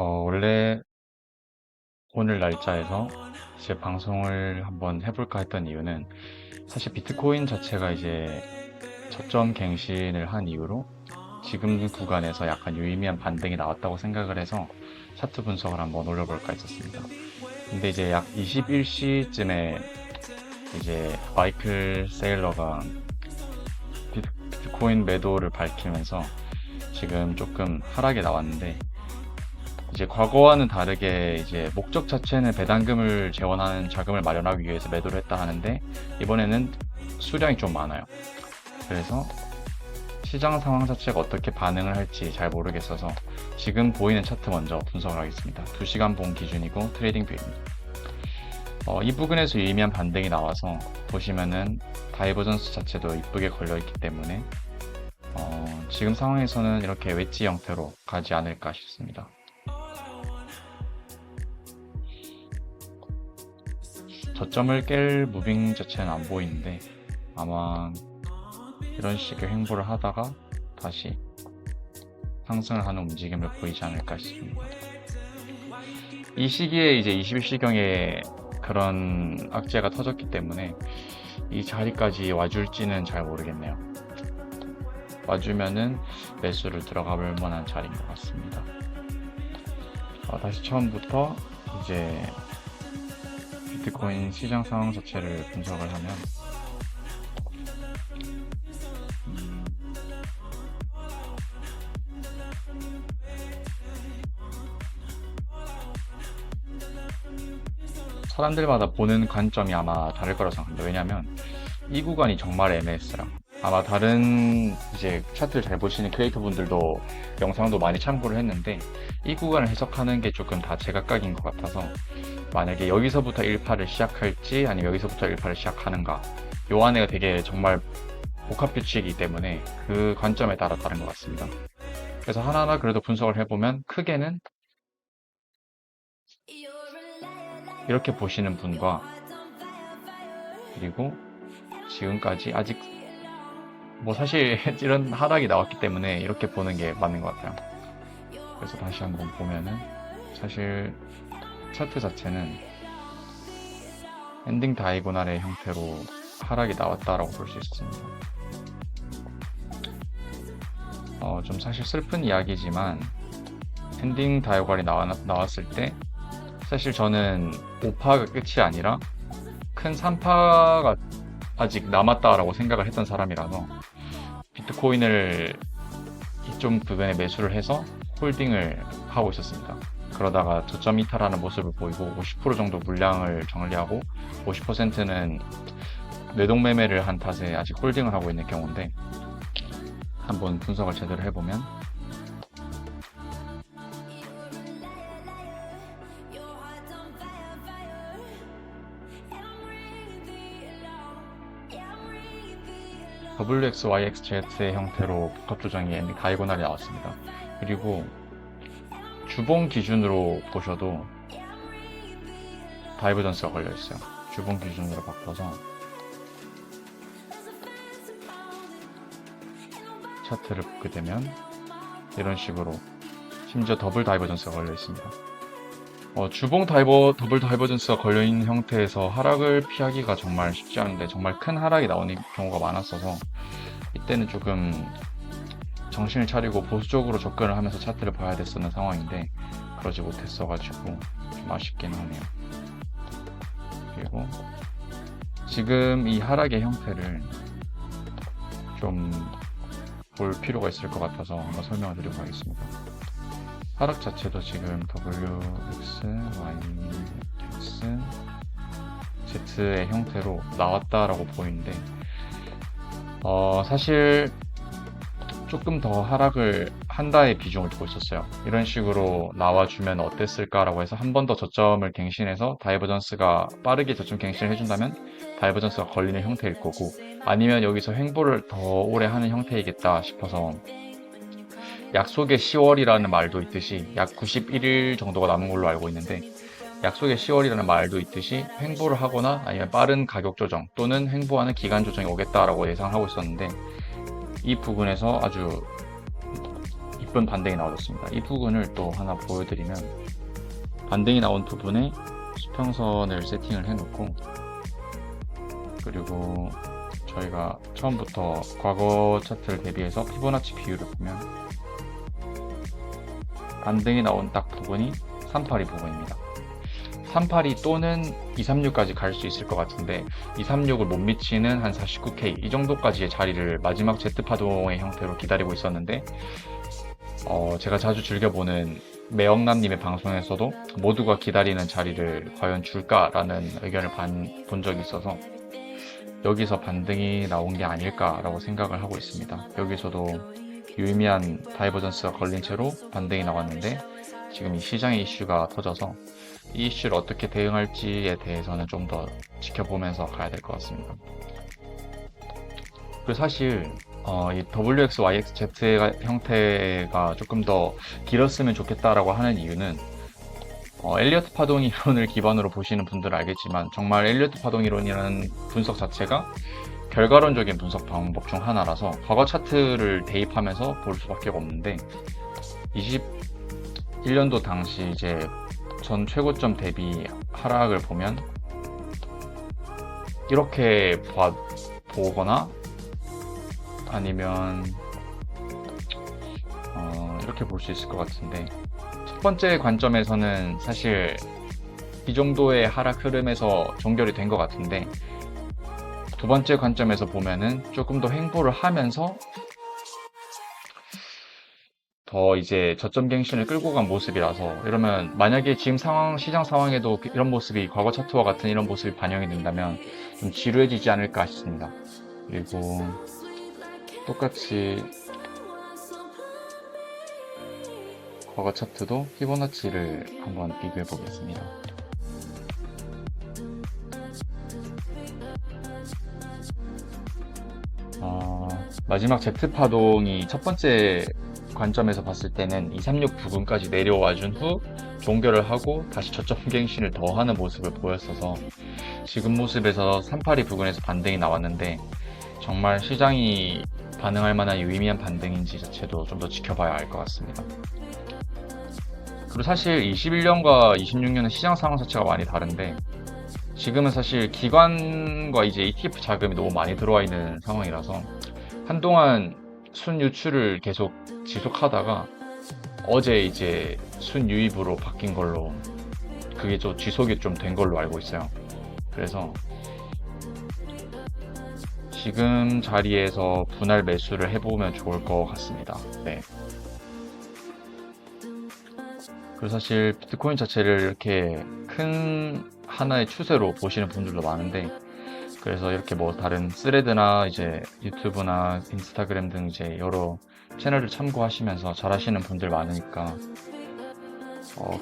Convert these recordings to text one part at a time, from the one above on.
원래 오늘 날짜에서 이제 방송을 한번 해볼까 했던 이유는 사실 비트코인 자체가 이제 저점 갱신을 한 이후로 지금 구간에서 약간 유의미한 반등이 나왔다고 생각을 해서 차트 분석을 한번 올려볼까 했었습니다. 근데 이제 약 21시쯤에 이제 마이클 세일러가 비트코인 매도를 밝히면서 지금 조금 하락이 나왔는데 이제 과거와는 다르게 이제 목적 자체는 배당금을 재원하는 자금을 마련하기 위해서 매도를 했다 하는데 이번에는 수량이 좀 많아요. 그래서 시장 상황 자체가 어떻게 반응을 할지 잘 모르겠어서 지금 보이는 차트 먼저 분석을 하겠습니다. 2시간 본 기준이고 트레이딩 뷰입니다. 이 부분에서 유의미한 반등이 나와서 보시면은 다이버전스 자체도 이쁘게 걸려있기 때문에 지금 상황에서는 이렇게 웨지 형태로 가지 않을까 싶습니다. 저점을 깰 무빙 자체는 안 보이는데 아마 이런 식의 행보를 하다가 다시 상승을 하는 움직임을 보이지 않을까 싶습니다. 이 시기에 이제 21시경에 그런 악재가 터졌기 때문에 이 자리까지 와줄지는 잘 모르겠네요. 와주면은 매수를 들어가 볼 만한 자리인 것 같습니다. 다시 처음부터 이제 비트코인 시장 상황 자체를 분석을 하면 사람들마다 보는 관점이 아마 다를 거라고 생각합니다. 왜냐하면 이 구간이 정말 애매했어요. 아마 다른 이제 차트를 잘 보시는 크리에이터 분들도 영상도 많이 참고를 했는데 이 구간을 해석하는 게 조금 다 제각각인 것 같아서 만약에 여기서부터 1파를 시작할지 아니면 여기서부터 1파를 시작하는가 요 안에가 되게 정말 복합 규칙이기 때문에 그 관점에 따라 다른 것 같습니다. 그래서 하나하나 그래도 분석을 해보면 크게는 이렇게 보시는 분과 그리고 지금까지 아직 뭐 사실 이런 하락이 나왔기 때문에 이렇게 보는 게 맞는 것 같아요. 그래서 다시 한번 보면은 사실 차트 자체는 엔딩 다이고날의 형태로 하락이 나왔다라고 볼 수 있습니다. 좀 사실 슬픈 이야기지만 엔딩 다이고날이 나왔을 때 사실 저는 5파가 끝이 아니라 큰 3파가 아직 남았다라고 생각을 했던 사람이라서 비트코인을 이쪽 부분에 매수를 해서 홀딩을 하고 있었습니다. 그러다가 저점 이탈하는 모습을 보이고 50% 정도 물량을 정리하고 50%는 뇌동매매를 한 탓에 아직 홀딩을 하고 있는 경우인데 한번 분석을 제대로 해보면 WXYXZ의 형태로 복합 조정이 다이고날이 나왔습니다. 그리고 주봉 기준으로 보셔도 다이버전스가 걸려 있어요. 주봉 기준으로 바꿔서 차트를 보게 되면 이런 식으로 심지어 더블 다이버전스가 걸려 있습니다. 주봉 더블 다이버전스가 걸려있는 형태에서 하락을 피하기가 정말 쉽지 않은데 정말 큰 하락이 나오는 경우가 많았어서 이때는 조금 정신을 차리고 보수적으로 접근을 하면서 차트를 봐야 됐었는 상황인데 그러지 못했어가지고 좀 아쉽긴 하네요. 그리고 지금 이 하락의 형태를 좀 볼 필요가 있을 것 같아서 한번 설명을 드리고 가겠습니다. 하락 자체도 지금 WX, Y, X, Z의 형태로 나왔다라고 보이는데 사실 조금 더 하락을 한다의 비중을 두고 있었어요. 이런 식으로 나와주면 어땠을까라고 해서 한 번 더 저점을 갱신해서 다이버전스가 빠르게 저점 갱신을 해준다면 다이버전스가 걸리는 형태일 거고 아니면 여기서 횡보를 더 오래 하는 형태이겠다 싶어서 약속의 10월이라는 말도 있듯이 약 91일 정도가 남은 걸로 알고 있는데 약속의 10월이라는 말도 있듯이 횡보를 하거나 아니면 빠른 가격 조정 또는 횡보하는 기간 조정이 오겠다라고 예상하고 있었는데 이 부분에서 아주 부분 반등이 나와줬습니다. 이 부분을 또 하나 보여드리면, 반등이 나온 부분에 수평선을 세팅을 해놓고, 그리고 저희가 처음부터 과거 차트를 대비해서 피보나치 비율을 보면 반등이 나온 딱 부분이 382 부분입니다. 382 또는 236까지 갈 수 있을 것 같은데 236을 못 미치는 한 49K 이 정도까지의 자리를 마지막 Z파동의 형태로 기다리고 있었는데, 제가 자주 즐겨보는 매영남님의 방송에서도 모두가 기다리는 자리를 과연 줄까라는 의견을 본 적이 있어서 여기서 반등이 나온 게 아닐까라고 생각을 하고 있습니다. 여기서도 유의미한 다이버전스가 걸린 채로 반등이 나왔는데, 지금 이 시장의 이슈가 터져서 이 이슈를 어떻게 대응할지에 대해서는 좀 더 지켜보면서 가야 될 것 같습니다. 그리고 사실 이 WX, YXZ 형태가 조금 더 길었으면 좋겠다라고 하는 이유는, 엘리어트 파동 이론을 기반으로 보시는 분들은 알겠지만 정말 엘리어트 파동 이론이라는 분석 자체가 결과론적인 분석 방법 중 하나라서 과거 차트를 대입하면서 볼 수밖에 없는데, 21년도 당시 이제 전 최고점 대비 하락을 보면 이렇게 보거나 아니면 이렇게 볼 수 있을 것 같은데, 첫 번째 관점에서는 사실 이 정도의 하락 흐름에서 종결이 된 것 같은데, 두 번째 관점에서 보면은 조금 더 횡보를 하면서 더 이제 저점 갱신을 끌고 간 모습이라서, 이러면 만약에 지금 시장 상황에도 이런 모습이 과거 차트와 같은 이런 모습이 반영이 된다면 좀 지루해지지 않을까 싶습니다. 그리고 똑같이 과거 차트도 피보나치를 한번 비교해 보겠습니다. 마지막 Z파동이 첫 번째 관점에서 봤을 때는 236 부근까지 내려와 준 후 종결을 하고 다시 저점 갱신을 더 하는 모습을 보였어서 지금 모습에서 382 부근에서 반등이 나왔는데, 정말 시장이 반응할 만한 유의미한 반등인지 자체도 좀 더 지켜봐야 알 것 같습니다. 그리고 사실 21년과 26년은 시장 상황 자체가 많이 다른데, 지금은 사실 기관과 이제 ETF 자금이 너무 많이 들어와 있는 상황이라서 한동안 순 유출을 계속 지속하다가 어제 이제 순 유입으로 바뀐 걸로, 그게 좀 지속이 좀 된 걸로 알고 있어요. 그래서 지금 자리에서 분할 매수를 해보면 좋을 것 같습니다. 네. 그리고 사실 비트코인 자체를 이렇게 큰 하나의 추세로 보시는 분들도 많은데, 그래서 이렇게 뭐 다른 스레드나 이제 유튜브나 인스타그램 등 이제 여러 채널을 참고하시면서 잘 하시는 분들 많으니까,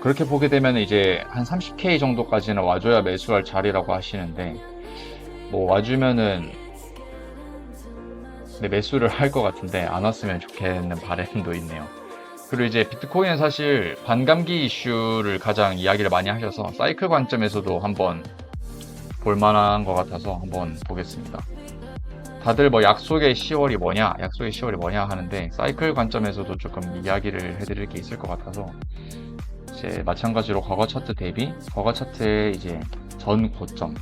그렇게 보게 되면 이제 한 30K 정도까지는 와줘야 매수할 자리라고 하시는데, 뭐 와주면은 매수를 할 것 같은데 안 왔으면 좋겠는 바람도 있네요. 그리고 이제 비트코인은 사실 반감기 이슈를 가장 이야기를 많이 하셔서 사이클 관점에서도 한번 볼만한 것 같아서 한번 보겠습니다. 다들 뭐 약속의 10월이 뭐냐 하는데, 사이클 관점에서도 조금 이야기를 해드릴 게 있을 것 같아서, 이제 마찬가지로 과거 차트 대비 과거 차트의 이제 전 고점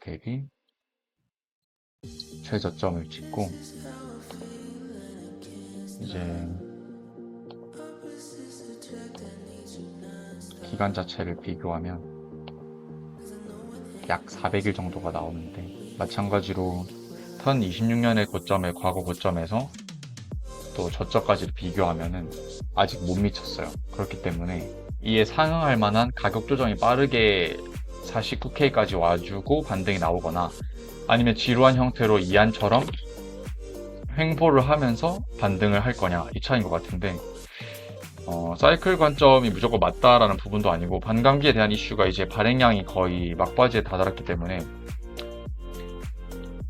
대비 최저점을 찍고 이제 기간 자체를 비교하면 약 400일 정도가 나오는데, 마찬가지로 2026년의 고점의 과거 고점에서 또 저점까지 비교하면은 아직 못 미쳤어요. 그렇기 때문에 이에 상응할 만한 가격 조정이 빠르게 49K까지 와주고 반등이 나오거나, 아니면 지루한 형태로 이안처럼 횡보를 하면서 반등을 할 거냐, 이 차이인 것 같은데, 사이클 관점이 무조건 맞다라는 부분도 아니고, 반감기에 대한 이슈가 이제 발행량이 거의 막바지에 다다랐기 때문에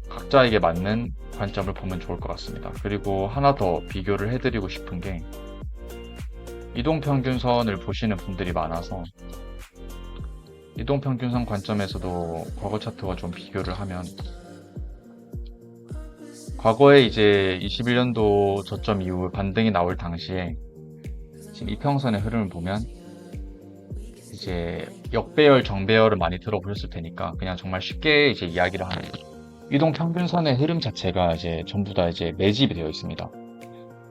각자에게 맞는 관점을 보면 좋을 것 같습니다. 그리고 하나 더 비교를 해드리고 싶은 게, 이동평균선을 보시는 분들이 많아서 이동평균선 관점에서도 과거 차트와 좀 비교를 하면, 과거에 이제 21년도 저점 이후 반등이 나올 당시에 지금 이평선의 흐름을 보면 이제 역배열, 정배열을 많이 들어보셨을 테니까 그냥 정말 쉽게 이제 이야기를 하는 이동평균선의 흐름 자체가 이제 전부 다 이제 매집이 되어 있습니다.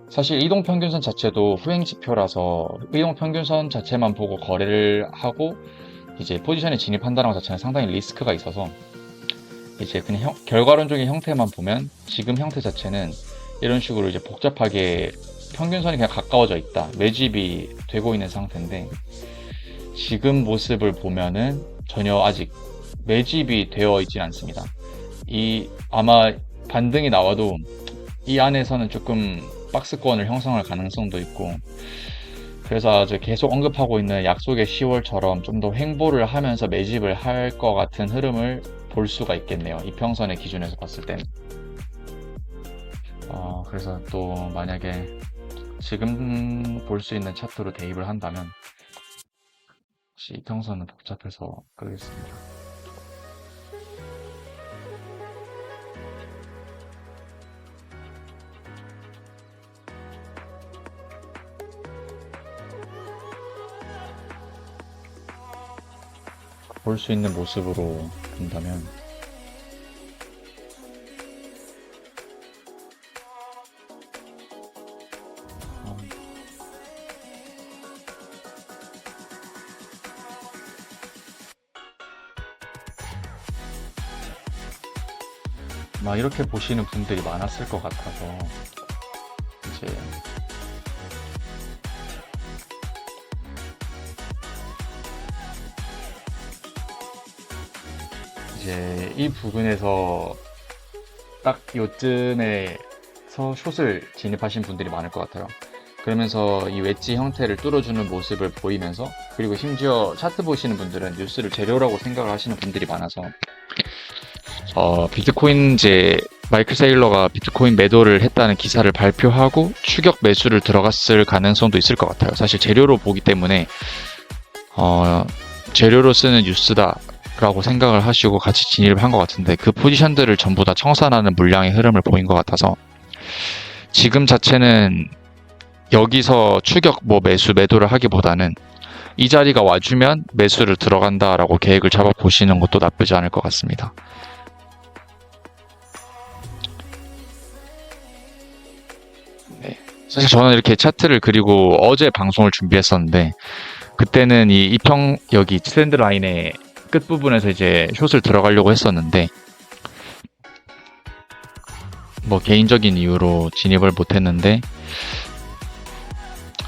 사실 이동평균선 자체도 후행지표라서 이동평균선 자체만 보고 거래를 하고 이제 포지션에 진입한다는 것 자체는 상당히 리스크가 있어서 이제 그냥 결과론적인 형태만 보면 지금 형태 자체는 이런 식으로 이제 복잡하게 평균선이 그냥 가까워져 있다. 매집이 되고 있는 상태인데 지금 모습을 보면은 전혀 아직 매집이 되어 있진 않습니다. 아마 반등이 나와도 이 안에서는 조금 박스권을 형성할 가능성도 있고 그래서 아주 계속 언급하고 있는 약속의 10월처럼 좀 더 횡보를 하면서 매집을 할 것 같은 흐름을 볼 수가 있겠네요. 이평선의 기준에서 봤을 때는. 그래서 또 만약에 지금 볼 수 있는 차트로 대입을 한다면 혹시 이평선은 복잡해서 끄겠습니다. 볼 수 있는 모습으로 본다면 막 이렇게 보시는 분들이 많았을 것 같아서 이제 이 부분에서 딱 요쯤에서 숏을 진입하신 분들이 많을 것 같아요. 그러면서 이 웨지 형태를 뚫어주는 모습을 보이면서 그리고 심지어 차트 보시는 분들은 뉴스를 재료라고 생각을 하시는 분들이 많아서 비트코인 이제 마이클 세일러가 비트코인 매도를 했다는 기사를 발표하고 추격 매수를 들어갔을 가능성도 있을 것 같아요. 사실 재료로 보기 때문에 재료로 쓰는 뉴스다 라고 생각을 하시고 같이 진입을 한 것 같은데 그 포지션들을 전부 다 청산하는 물량의 흐름을 보인 것 같아서 지금 자체는 여기서 추격 매도를 하기보다는 이 자리가 와주면 매수를 들어간다라고 계획을 잡아 보시는 것도 나쁘지 않을 것 같습니다. 네. 사실 저는 이렇게 차트를 그리고 어제 방송을 준비했었는데 그때는 여기 트렌드 라인에 끝부분에서 이제 숏을 들어가려고 했었는데 개인적인 이유로 진입을 못했는데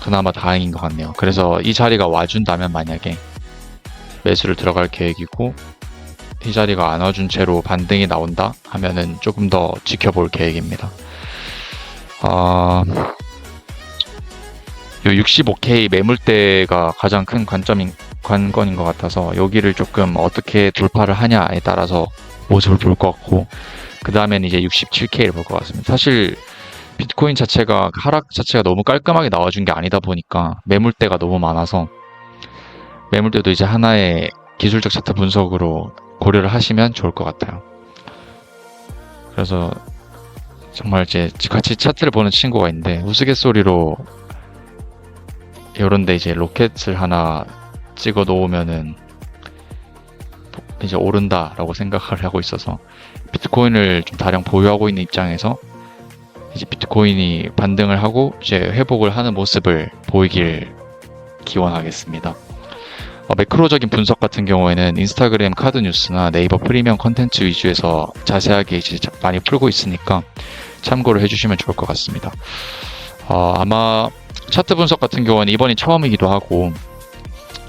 그나마 다행인 것 같네요. 그래서 이 자리가 와준다면 만약에 매수를 들어갈 계획이고 이 자리가 안 와준 채로 반등이 나온다 하면은 조금 더 지켜볼 계획입니다. 요 65K 매물대가 가장 큰 관건인 것 같아서 여기를 조금 어떻게 돌파를 하냐에 따라서 모습을 볼 것 같고 그 다음에는 이제 67K를 볼 것 같습니다. 사실 비트코인 자체가 하락 자체가 너무 깔끔하게 나와준 게 아니다 보니까 매물대가 너무 많아서 매물대도 이제 하나의 기술적 차트 분석으로 고려를 하시면 좋을 것 같아요. 그래서 정말 이제 같이 차트를 보는 친구가 있는데 우스갯소리로 요런데 이제 로켓을 하나 찍어 놓으면은 이제 오른다라고 생각을 하고 있어서 비트코인을 좀 다량 보유하고 있는 입장에서 이제 비트코인이 반등을 하고 이제 회복을 하는 모습을 보이길 기원하겠습니다. 매크로적인 분석 같은 경우에는 인스타그램 카드 뉴스나 네이버 프리미엄 컨텐츠 위주에서 자세하게 이제 많이 풀고 있으니까 참고를 해주시면 좋을 것 같습니다. 아마 차트 분석 같은 경우는 이번이 처음이기도 하고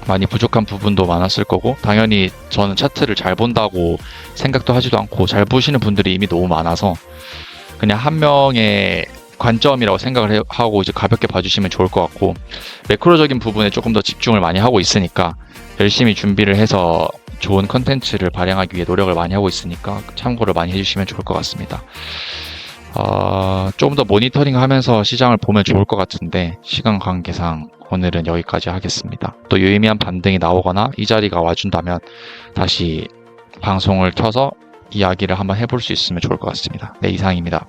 많이 부족한 부분도 많았을 거고 당연히 저는 차트를 잘 본다고 생각도 하지도 않고 잘 보시는 분들이 이미 너무 많아서 그냥 한 명의 관점이라고 생각을 하고 이제 가볍게 봐주시면 좋을 것 같고 매크로적인 부분에 조금 더 집중을 많이 하고 있으니까 열심히 준비를 해서 좋은 컨텐츠를 발행하기 위해 노력을 많이 하고 있으니까 참고를 많이 해주시면 좋을 것 같습니다. 조금 더 모니터링 하면서 시장을 보면 좋을 것 같은데 시간 관계상 오늘은 여기까지 하겠습니다. 또 유의미한 반등이 나오거나 이 자리가 와준다면 다시 방송을 켜서 이야기를 한번 해볼 수 있으면 좋을 것 같습니다. 네, 이상입니다.